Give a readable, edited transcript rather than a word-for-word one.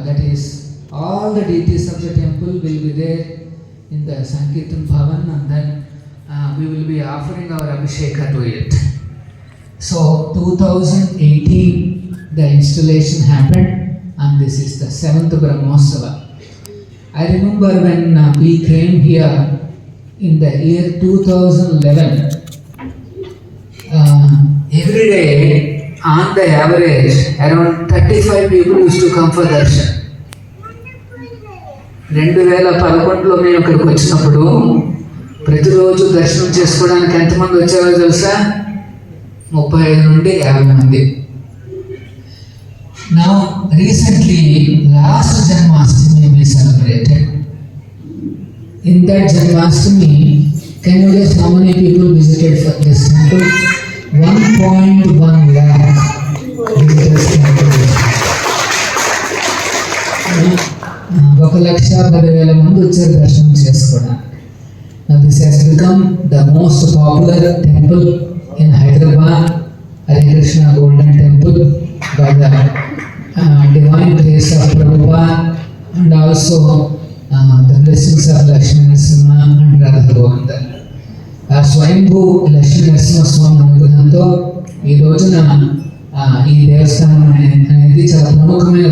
that is all the deities of the temple will be there in the Sankirtan Bhavan, and then we will be offering our Abhisheka to it. So 2018 the installation happened, and this is the 7th Brahmostsava. I remember when we came here in the year 2011, every day on the average around 35 people used to come for darshan. 2011లో మేము ఇక్కడికి వచ్చినప్పుడు ప్రతిరోజు దర్శనం చేసుకోవడానికి ఎంతమంది వచ్చారో తెలుసా? 35 నుండి 50 మంది. Now recently last Janmashtami we celebrated. In that Janmashtami, can you guess how many people visited for this temple? 1.1 lakh visitors temple. 1,10,000 మంది వచ్చారు దర్శనం చేసుకోవడానికి. Now this has become the most popular temple in Hyderabad, Hare Krishna Golden Temple, by the divine grace of Prabhupada, and also the blessings of Lakshmi Narasimha and Radha Govinda. స్వయంభూ లక్ష్మీ నరసింహస్వామి అనుగ్రహంతో ఈ రోజున ఈ దేవస్థానం అనేది చాలా ప్రముఖమైన